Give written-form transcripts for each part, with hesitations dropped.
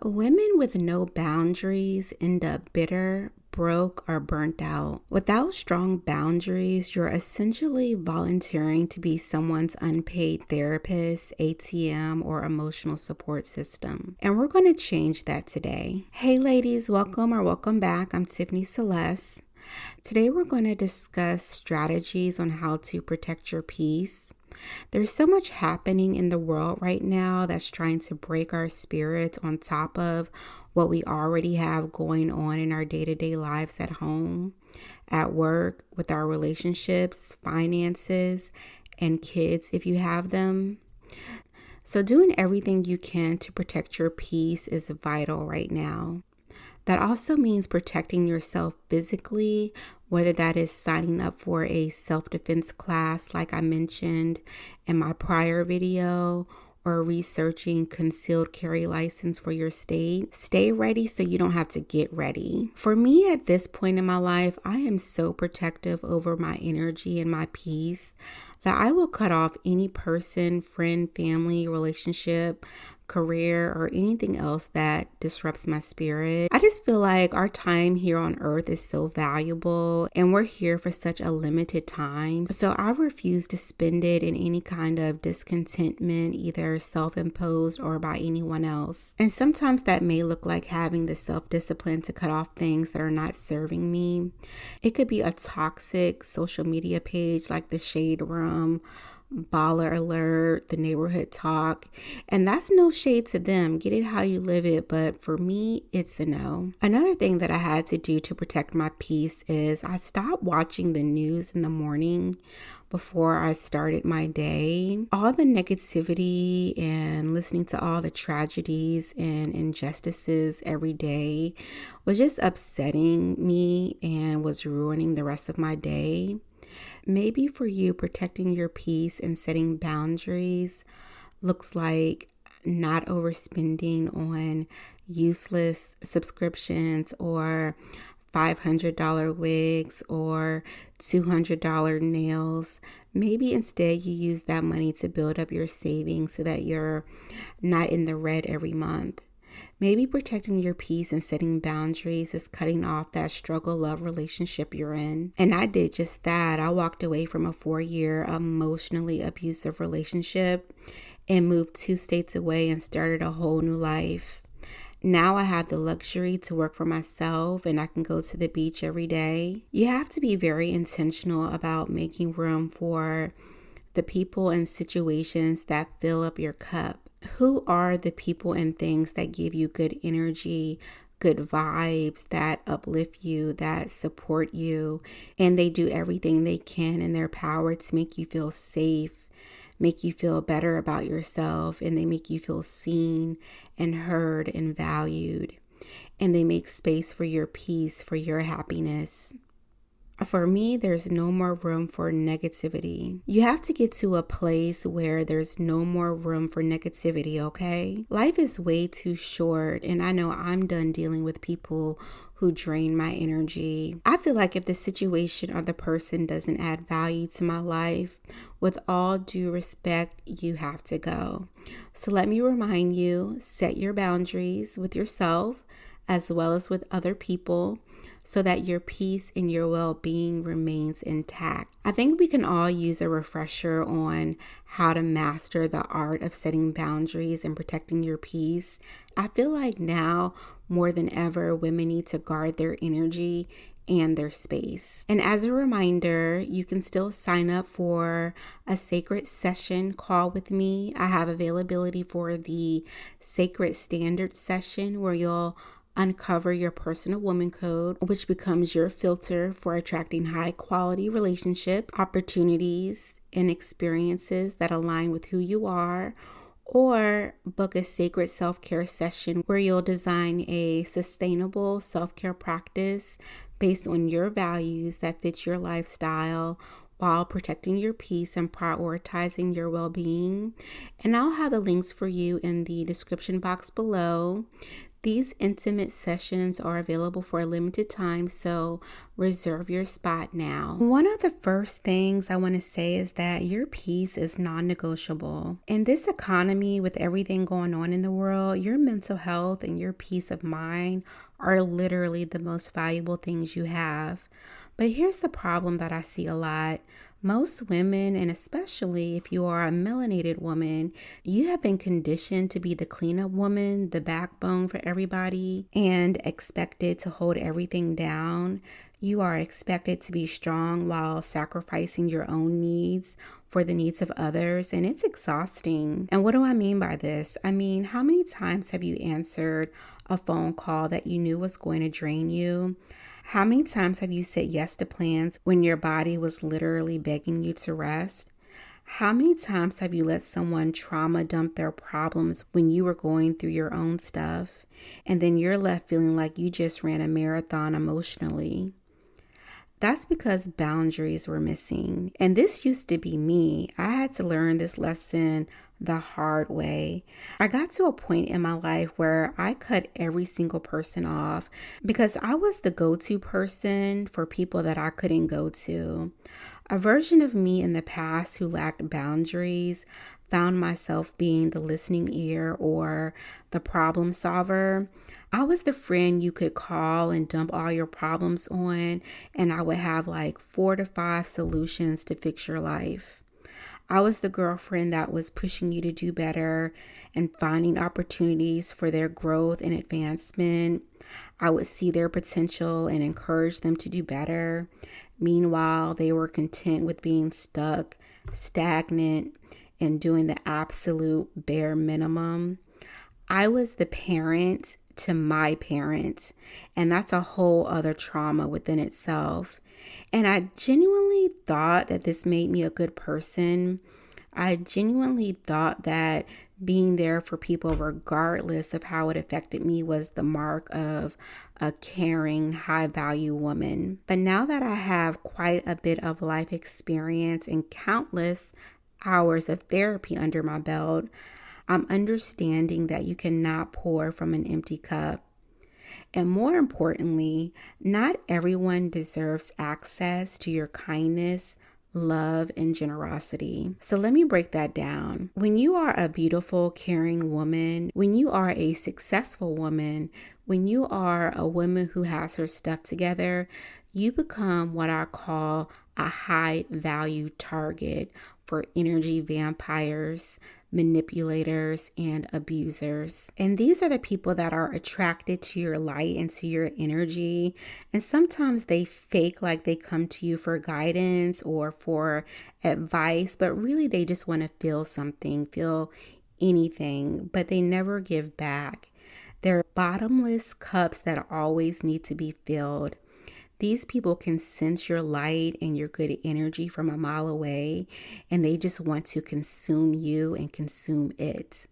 Women with no boundaries end up bitter, broke, or burnt out. Without strong boundaries, you're essentially volunteering to be someone's unpaid therapist, ATM, or emotional support system. And we're going to change that today. Hey ladies, welcome back. I'm Tiffany Celeste. Today we're going to discuss strategies on how to protect your peace. There's so much happening in the world right now that's trying to break our spirits on top of what we already have going on in our day-to-day lives at home, at work, with our relationships, finances, and kids if you have them. So doing everything you can to protect your peace is vital right now. That also means protecting yourself physically, whether that is signing up for a self-defense class like I mentioned in my prior video, or researching concealed carry license for your state. Stay ready so you don't have to get ready. For me at this point in my life, I am so protective over my energy and my peace that I will cut off any person, friend, family, relationship, career, or anything else that disrupts my spirit. I just feel like our time here on earth is so valuable and we're here for such a limited time. So I refuse to spend it in any kind of discontentment, either self-imposed or by anyone else. And sometimes that may look like having the self-discipline to cut off things that are not serving me. It could be a toxic social media page like the Shade Room, Baller Alert, the Neighborhood Talk, and that's no shade to them. Get it how you live it, but for me, it's a no. Another thing that I had to do to protect my peace is I stopped watching the news in the morning before I started my day. All the negativity and listening to all the tragedies and injustices every day was just upsetting me and was ruining the rest of my day. Maybe for you, protecting your peace and setting boundaries looks like not overspending on useless subscriptions or $500 wigs or $200 nails. Maybe instead you use that money to build up your savings so that you're not in the red every month. Maybe protecting your peace and setting boundaries is cutting off that struggle love relationship you're in. And I did just that. I walked away from a 4-year emotionally abusive relationship and moved 2 states away and started a whole new life. Now I have the luxury to work for myself and I can go to the beach every day. You have to be very intentional about making room for the people and situations that fill up your cup. Who are the people and things that give you good energy, good vibes, that uplift you, that support you, and they do everything they can in their power to make you feel safe, make you feel better about yourself, and they make you feel seen and heard and valued, and they make space for your peace, for your happiness. For me, there's no more room for negativity. You have to get to a place where there's no more room for negativity, okay? Life is way too short, and I know I'm done dealing with people who drain my energy. I feel like if the situation or the person doesn't add value to my life, with all due respect, you have to go. So let me remind you, set your boundaries with yourself as well as with other people, so that your peace and your well-being remains intact. I think we can all use a refresher on how to master the art of setting boundaries and protecting your peace. I feel like now more than ever, women need to guard their energy and their space. And as a reminder, you can still sign up for a sacred session call with me. I have availability for the Sacred Standards session where you'll uncover your personal woman code, which becomes your filter for attracting high quality relationships, opportunities, and experiences that align with who you are. Or book a sacred self-care session where you'll design a sustainable self-care practice based on your values that fit your lifestyle while protecting your peace and prioritizing your well-being. And I'll have the links for you in the description box below. These intimate sessions are available for a limited time, so reserve your spot now. One of the first things I want to say is that your peace is non-negotiable. In this economy, with everything going on in the world, your mental health and your peace of mind are literally the most valuable things you have. But here's the problem that I see a lot. Most women, and especially if you are a melanated woman, you have been conditioned to be the cleanup woman, the backbone for everybody, and expected to hold everything down. You are expected to be strong while sacrificing your own needs for the needs of others, and it's exhausting. And what do I mean by this? I mean, how many times have you answered a phone call that you knew was going to drain you? How many times have you said yes to plans when your body was literally begging you to rest? How many times have you let someone trauma dump their problems when you were going through your own stuff, and then you're left feeling like you just ran a marathon emotionally? That's because boundaries were missing. And this used to be me. I had to learn this lesson the hard way. I got to a point in my life where I cut every single person off because I was the go-to person for people that I couldn't go to. A version of me in the past who lacked boundaries found myself being the listening ear or the problem solver. I was the friend you could call and dump all your problems on, and I would have like 4 to 5 solutions to fix your life. I was the girlfriend that was pushing you to do better and finding opportunities for their growth and advancement. I would see their potential and encourage them to do better. Meanwhile, they were content with being stuck, stagnant, and doing the absolute bare minimum. I was the parent to my parents, and that's a whole other trauma within itself. And I genuinely thought that this made me a good person. I genuinely thought that being there for people regardless of how it affected me was the mark of a caring, high value woman. But now that I have quite a bit of life experience and countless hours of therapy under my belt, I'm understanding that you cannot pour from an empty cup. And more importantly, not everyone deserves access to your kindness, love, and generosity. So let me break that down. When you are a beautiful, caring woman, when you are a successful woman, when you are a woman who has her stuff together, you become what I call a high value target for energy vampires, manipulators, and abusers. And these are the people that are attracted to your light and to your energy. And sometimes they fake like they come to you for guidance or for advice, but really they just want to feel something, feel anything, but they never give back. They're bottomless cups that always need to be filled. These people can sense your light and your good energy from a mile away, and they just want to consume you and consume it.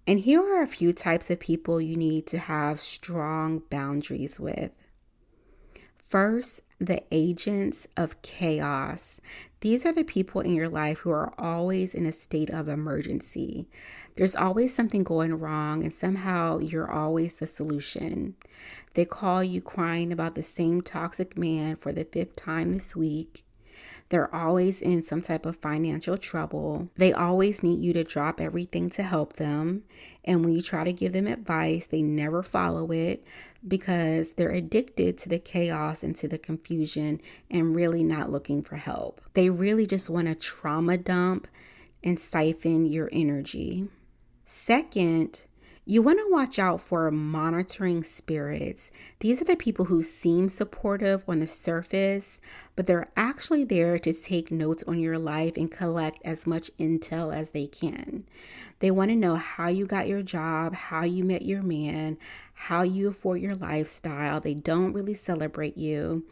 And here are a few types of people you need to have strong boundaries with. First, the agents of chaos. These are the people in your life who are always in a state of emergency. There's always something going wrong, and somehow you're always the solution. They call you crying about the same toxic man for the 5th time this week. They're always in some type of financial trouble. They always need you to drop everything to help them. And when you try to give them advice, they never follow it because they're addicted to the chaos and to the confusion and really not looking for help. They really just want to trauma dump and siphon your energy. Second, you want to watch out for monitoring spirits. These are the people who seem supportive on the surface, but they're actually there to take notes on your life and collect as much intel as they can. They want to know how you got your job, how you met your man, how you afford your lifestyle. They don't really celebrate you.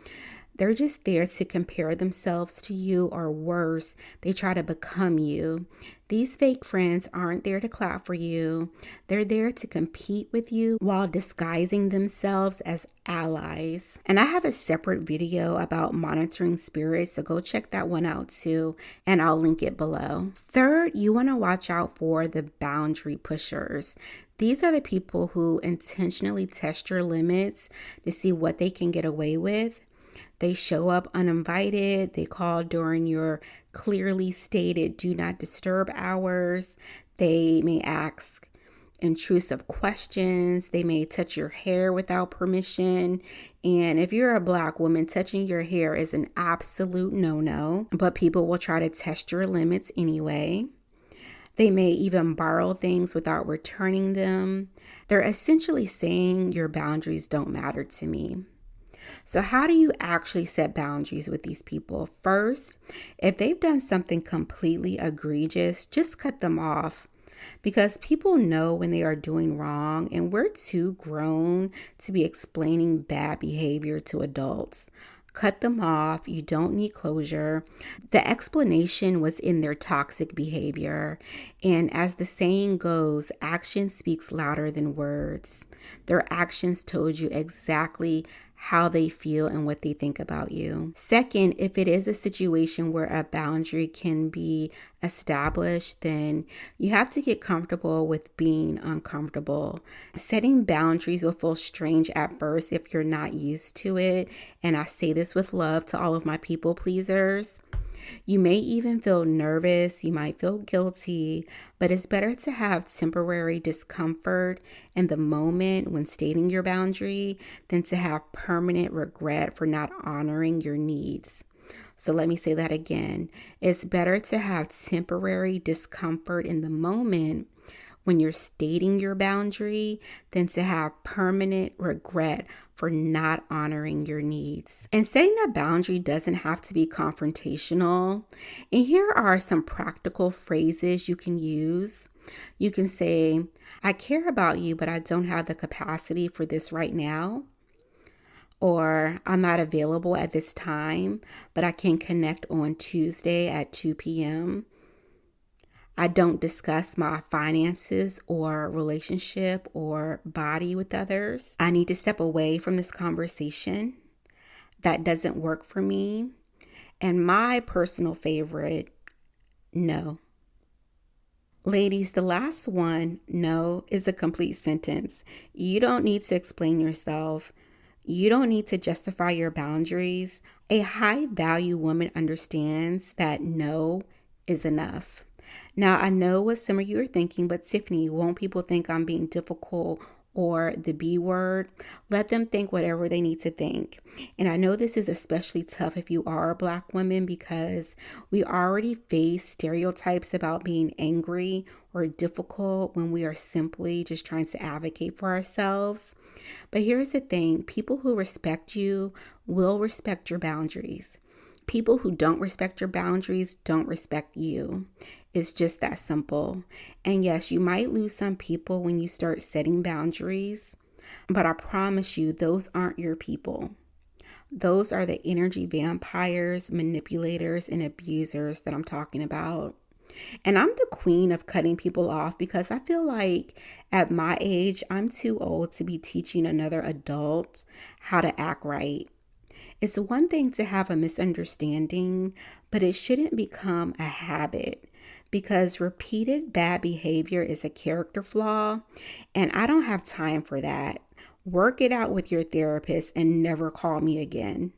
They're just there to compare themselves to you, or worse, they try to become you. These fake friends aren't there to clap for you. They're there to compete with you while disguising themselves as allies. And I have a separate video about monitoring spirits, so go check that one out too, and I'll link it below. Third, you want to watch out for the boundary pushers. These are the people who intentionally test your limits to see what they can get away with. They show up uninvited. They call during your clearly stated do not disturb hours. They may ask intrusive questions. They may touch your hair without permission. And if you're a Black woman, touching your hair is an absolute no-no, but people will try to test your limits anyway. They may even borrow things without returning them. They're essentially saying your boundaries don't matter to me. So how do you actually set boundaries with these people? First, if they've done something completely egregious, just cut them off, because people know when they are doing wrong, and we're too grown to be explaining bad behavior to adults. Cut them off. You don't need closure. The explanation was in their toxic behavior. And as the saying goes, action speaks louder than words. Their actions told you exactly how they feel and what they think about you. Second, if it is a situation where a boundary can be established, then you have to get comfortable with being uncomfortable. Setting boundaries will feel strange at first if you're not used to it. And I say this with love to all of my people pleasers. You may even feel nervous, you might feel guilty, but it's better to have temporary discomfort in the moment when stating your boundary than to have permanent regret for not honoring your needs. So let me say that again. It's better to have temporary discomfort in the moment when you're stating your boundary than to have permanent regret for not honoring your needs. And setting a boundary doesn't have to be confrontational. And here are some practical phrases you can use. You can say, I care about you, but I don't have the capacity for this right now. Or I'm not available at this time, but I can connect on Tuesday at 2 p.m. I don't discuss my finances or relationship or body with others. I need to step away from this conversation. That doesn't work for me. And my personal favorite, no. Ladies, the last one, no, is a complete sentence. You don't need to explain yourself. You don't need to justify your boundaries. A high value woman understands that no is enough. Now, I know what some of you are thinking, but Tiffany, won't people think I'm being difficult or the B word? Let them think whatever they need to think. And I know this is especially tough if you are a Black woman, because we already face stereotypes about being angry or difficult when we are simply just trying to advocate for ourselves. But here's the thing, people who respect you will respect your boundaries. People who don't respect your boundaries don't respect you. It's just that simple. And yes, you might lose some people when you start setting boundaries, but I promise you, those aren't your people. Those are the energy vampires, manipulators, and abusers that I'm talking about. And I'm the queen of cutting people off because I feel like at my age, I'm too old to be teaching another adult how to act right. It's one thing to have a misunderstanding, but it shouldn't become a habit, because repeated bad behavior is a character flaw, and I don't have time for that. Work it out with your therapist and never call me again.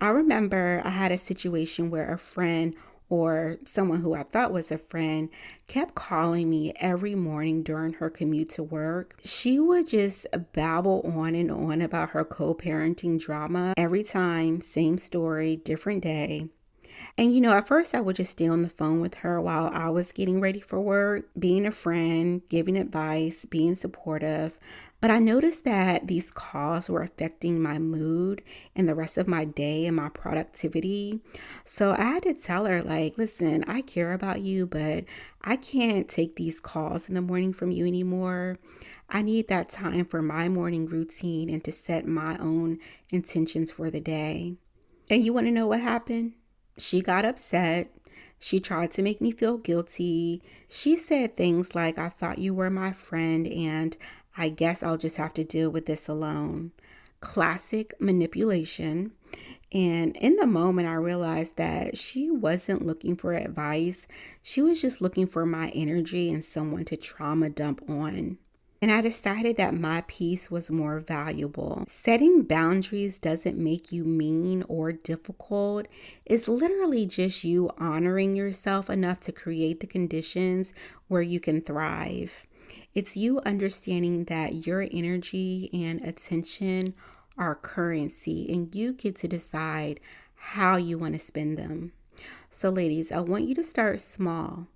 I remember I had a situation where a friend, or someone who I thought was a friend, kept calling me every morning during her commute to work. She would just babble on and on about her co-parenting drama every time, same story, different day. And at first I would just stay on the phone with her while I was getting ready for work, being a friend, giving advice, being supportive. But I noticed that these calls were affecting my mood and the rest of my day and my productivity. So I had to tell her, listen, I care about you, but I can't take these calls in the morning from you anymore. I need that time for my morning routine and to set my own intentions for the day. And you want to know what happened? She got upset. She tried to make me feel guilty. She said things like, I thought you were my friend, and I guess I'll just have to deal with this alone. Classic manipulation. And in the moment, I realized that she wasn't looking for advice. She was just looking for my energy and someone to trauma dump on. And I decided that my peace was more valuable. Setting boundaries doesn't make you mean or difficult. It's literally just you honoring yourself enough to create the conditions where you can thrive. It's you understanding that your energy and attention are currency, and you get to decide how you want to spend them. So, ladies, I want you to start small.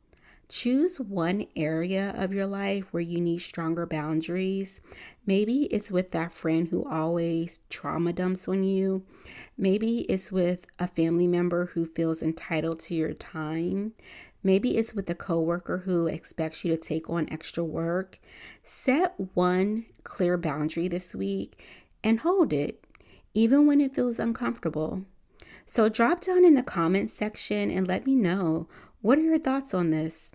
Choose one area of your life where you need stronger boundaries. Maybe it's with that friend who always trauma dumps on you. Maybe it's with a family member who feels entitled to your time. Maybe it's with a coworker who expects you to take on extra work. Set one clear boundary this week and hold it, even when it feels uncomfortable. So drop down in the comments section and let me know, what are your thoughts on this?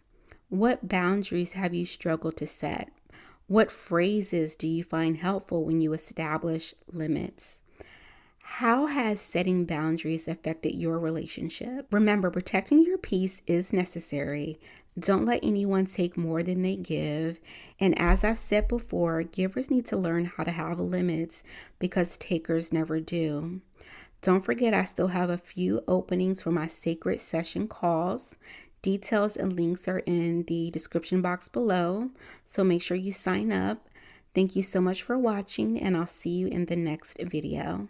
What boundaries have you struggled to set? What phrases do you find helpful when you establish limits? How has setting boundaries affected your relationship? Remember, protecting your peace is necessary. Don't let anyone take more than they give. And as I've said before, givers need to learn how to have limits because takers never do. Don't forget, I still have a few openings for my sacred session calls. Details and links are in the description box below, so make sure you sign up. Thank you so much for watching, and I'll see you in the next video.